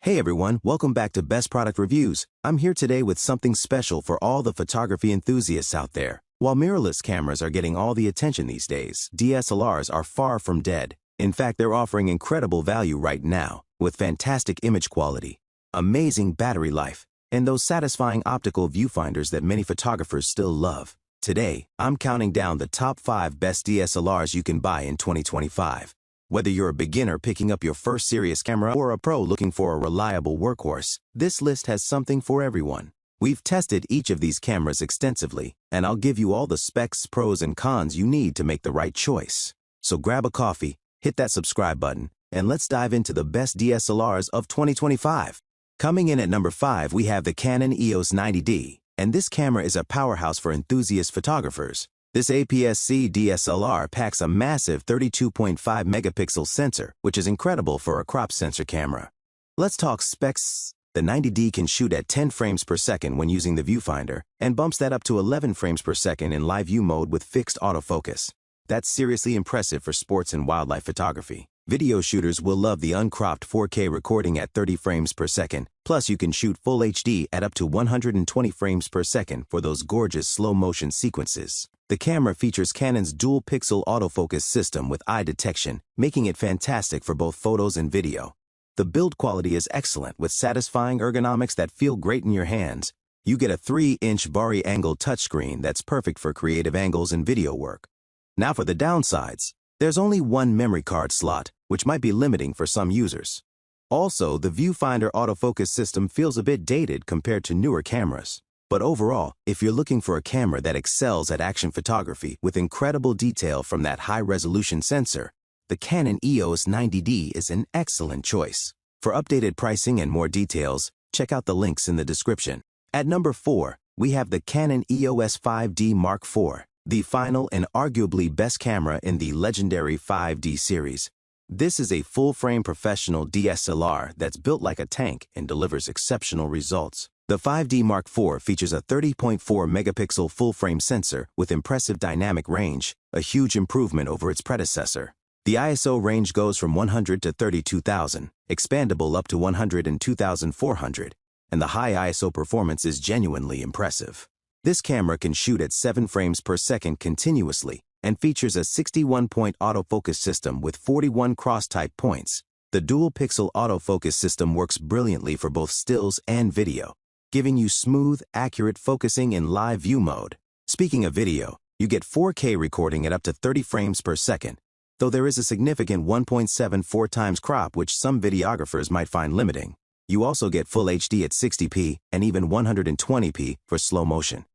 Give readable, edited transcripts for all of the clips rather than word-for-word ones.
Hey everyone, welcome back to Best Product Reviews. I'm here today with something special for all the photography enthusiasts out there. While mirrorless cameras are getting all the attention these days, DSLRs are far from dead. In fact, they're offering incredible value right now, with fantastic image quality, amazing battery life, and those satisfying optical viewfinders that many photographers still love. Today, I'm counting down the top 5 best DSLRs you can buy in 2025. Whether you're a beginner picking up your first serious camera or a pro looking for a reliable workhorse, this list has something for everyone. We've tested each of these cameras extensively, and I'll give you all the specs, pros, and cons you need to make the right choice. So grab a coffee, hit that subscribe button, and let's dive into the best DSLRs of 2025. Coming in at number 5, we have the Canon EOS 90D, and this camera is a powerhouse for enthusiast photographers. This APS-C DSLR packs a massive 32.5 megapixel sensor, which is incredible for a crop sensor camera. Let's talk specs. The 90D can shoot at 10 frames per second when using the viewfinder, and bumps that up to 11 frames per second in live view mode with fixed autofocus. That's seriously impressive for sports and wildlife photography. Video shooters will love the uncropped 4K recording at 30 frames per second, plus you can shoot full HD at up to 120 frames per second for those gorgeous slow-motion sequences. The camera features Canon's dual-pixel autofocus system with eye detection, making it fantastic for both photos and video. The build quality is excellent with satisfying ergonomics that feel great in your hands. You get a 3-inch vari-angle touchscreen that's perfect for creative angles and video work. Now for the downsides. There's only one memory card slot, which might be limiting for some users. Also, the viewfinder autofocus system feels a bit dated compared to newer cameras. But overall, if you're looking for a camera that excels at action photography with incredible detail from that high-resolution sensor, the Canon EOS 90D is an excellent choice. For updated pricing and more details, check out the links in the description. At number 4, we have the Canon EOS 5D Mark IV, the final and arguably best camera in the legendary 5D series. This is a full-frame professional DSLR that's built like a tank and delivers exceptional results. The 5D Mark IV features a 30.4 megapixel full-frame sensor with impressive dynamic range, a huge improvement over its predecessor. The ISO range goes from 100 to 32,000, expandable up to 102,400, and the high ISO performance is genuinely impressive. This camera can shoot at 7 frames per second continuously and features a 61-point autofocus system with 41 cross-type points. The dual-pixel autofocus system works brilliantly for both stills and video, giving you smooth, accurate focusing in live view mode. Speaking of video, you get 4K recording at up to 30 frames per second, though there is a significant 1.74 times crop which some videographers might find limiting. You also get full HD at 60p and even 120p for slow motion.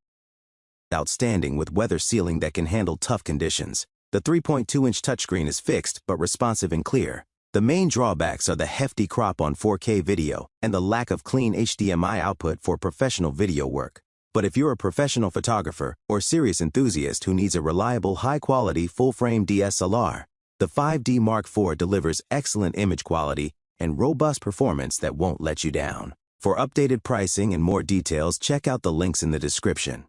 Outstanding with weather sealing that can handle tough conditions. The 3.2-inch touchscreen is fixed but responsive and clear. The main drawbacks are the hefty crop on 4K video and the lack of clean HDMI output for professional video work. But if you're a professional photographer or serious enthusiast who needs a reliable, high-quality, full-frame DSLR, the 5D Mark IV delivers excellent image quality and robust performance that won't let you down. For updated pricing and more details, check out the links in the description.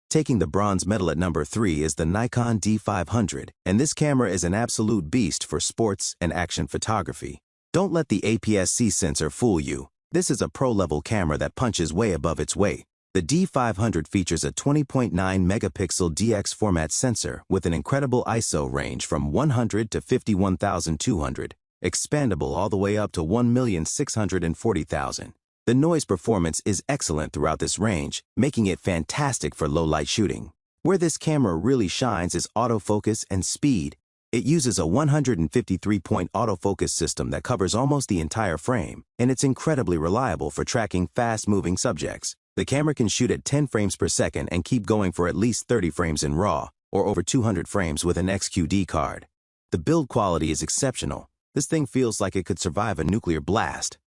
Taking the bronze medal at number 3 is the Nikon D500, and this camera is an absolute beast for sports and action photography. Don't let the APS-C sensor fool you. This is a pro-level camera that punches way above its weight. The D500 features a 20.9 megapixel DX format sensor with an incredible ISO range from 100 to 51,200, expandable all the way up to 1,640,000. The noise performance is excellent throughout this range, making it fantastic for low-light shooting. Where this camera really shines is autofocus and speed. It uses a 153-point autofocus system that covers almost the entire frame, and it's incredibly reliable for tracking fast-moving subjects. The camera can shoot at 10 frames per second and keep going for at least 30 frames in RAW, or over 200 frames with an XQD card. The build quality is exceptional. This thing feels like it could survive a nuclear blast.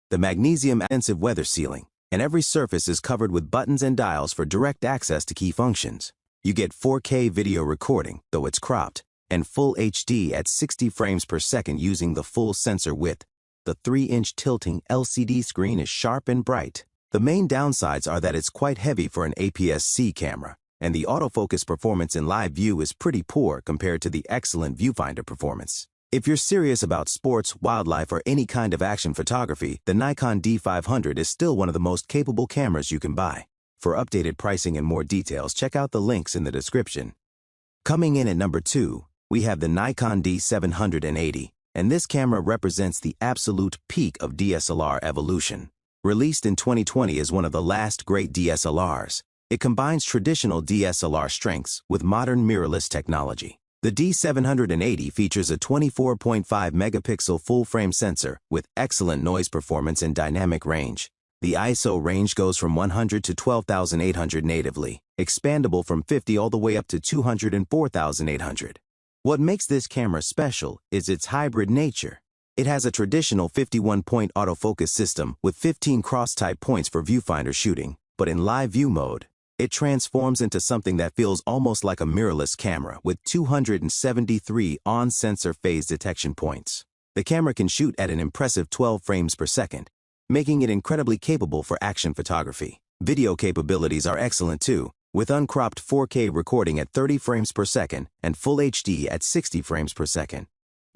The magnesium-intensive weather sealing, and every surface is covered with buttons and dials for direct access to key functions. You get 4K video recording, though it's cropped, and full HD at 60 frames per second using the full sensor width. The 3-inch tilting LCD screen is sharp and bright. The main downsides are that it's quite heavy for an APS-C camera, and the autofocus performance in live view is pretty poor compared to the excellent viewfinder performance. If you're serious about sports, wildlife, or any kind of action photography, the Nikon D500 is still one of the most capable cameras you can buy. For updated pricing and more details, check out the links in the description. Coming in at number 2, we have the Nikon D780, and this camera represents the absolute peak of DSLR evolution. Released in 2020 as one of the last great DSLRs, it combines traditional DSLR strengths with modern mirrorless technology. The D780 features a 24.5 megapixel full-frame sensor with excellent noise performance and dynamic range. The ISO range goes from 100 to 12,800 natively, expandable from 50 all the way up to 204,800. What makes this camera special is its hybrid nature. It has a traditional 51-point autofocus system with 15 cross-type points for viewfinder shooting, but in live view mode, it transforms into something that feels almost like a mirrorless camera with 273 on-sensor phase detection points. The camera can shoot at an impressive 12 frames per second, making it incredibly capable for action photography. Video capabilities are excellent too, with uncropped 4K recording at 30 frames per second and Full HD at 60 frames per second.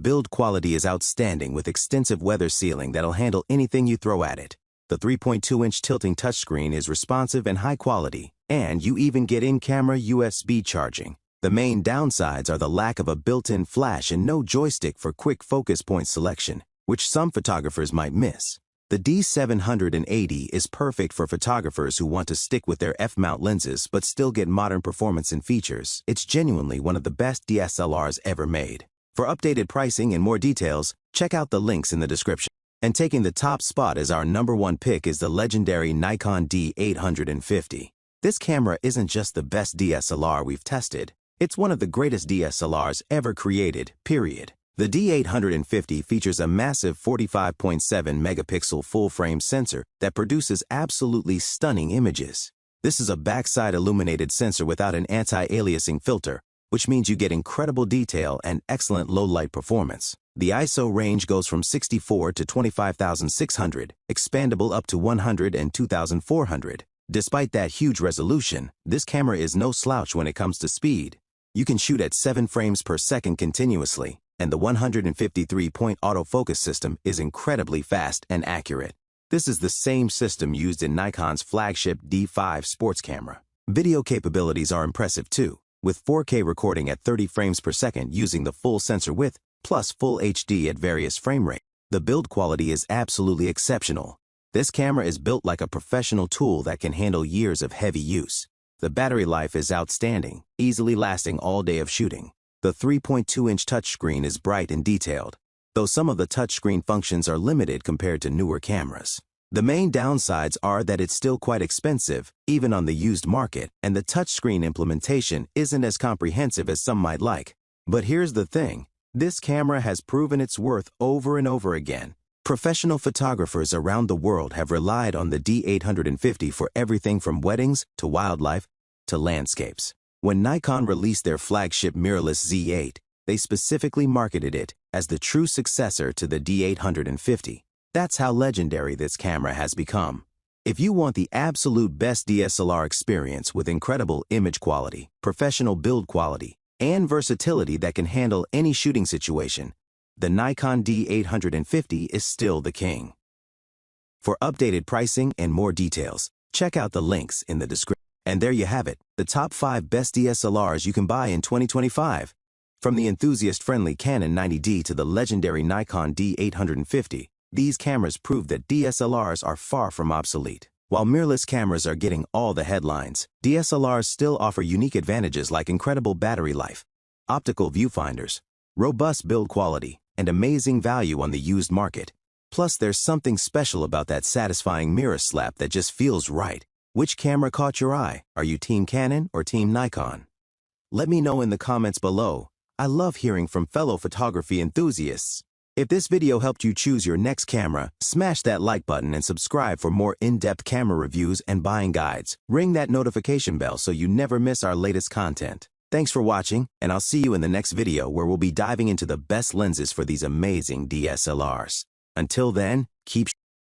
Build quality is outstanding with extensive weather sealing that'll handle anything you throw at it. The 3.2-inch tilting touchscreen is responsive and high quality, and you even get in-camera USB charging. The main downsides are the lack of a built-in flash and no joystick for quick focus point selection, which some photographers might miss. The D780 is perfect for photographers who want to stick with their f-mount lenses but still get modern performance and features. It's genuinely one of the best DSLRs ever made. For updated pricing and more details, check out the links in the description. And taking the top spot as our number 1 pick is the legendary Nikon D850. This camera isn't just the best DSLR we've tested, it's one of the greatest DSLRs ever created, period. The D850 features a massive 45.7 megapixel full-frame sensor that produces absolutely stunning images. This is a backside illuminated sensor without an anti-aliasing filter, which means you get incredible detail and excellent low-light performance. The ISO range goes from 64 to 25,600, expandable up to 100 and 2,400. Despite that huge resolution, this camera is no slouch when it comes to speed. You can shoot at 7 frames per second continuously, and the 153-point autofocus system is incredibly fast and accurate. This is the same system used in Nikon's flagship D5 sports camera. Video capabilities are impressive too, with 4K recording at 30 frames per second using the full sensor width, plus Full HD at various frame rates. The build quality is absolutely exceptional. This camera is built like a professional tool that can handle years of heavy use. The battery life is outstanding, easily lasting all day of shooting. The 3.2-inch touchscreen is bright and detailed, though some of the touchscreen functions are limited compared to newer cameras. The main downsides are that it's still quite expensive, even on the used market, and the touchscreen implementation isn't as comprehensive as some might like. But here's the thing. This camera has proven its worth over and over again. Professional photographers around the world have relied on the D850 for everything from weddings to wildlife to landscapes. When Nikon released their flagship mirrorless Z8, they specifically marketed it as the true successor to the D850. That's how legendary this camera has become. If you want the absolute best DSLR experience with incredible image quality, professional build quality, and versatility that can handle any shooting situation, the Nikon D850 is still the king. For updated pricing and more details, check out the links in the description. And there you have it, the top 5 best DSLRs you can buy in 2025. From the enthusiast-friendly Canon 90D to the legendary Nikon D850, these cameras prove that DSLRs are far from obsolete. While mirrorless cameras are getting all the headlines, DSLRs still offer unique advantages like incredible battery life, optical viewfinders, robust build quality, and amazing value on the used market. Plus, there's something special about that satisfying mirror slap that just feels right. Which camera caught your eye? Are you Team Canon or Team Nikon? Let me know in the comments below. I love hearing from fellow photography enthusiasts. If this video helped you choose your next camera, smash that like button and subscribe for more in-depth camera reviews and buying guides. Ring that notification bell so you never miss our latest content. Thanks for watching, and I'll see you in the next video where we'll be diving into the best lenses for these amazing DSLRs. Until then, keep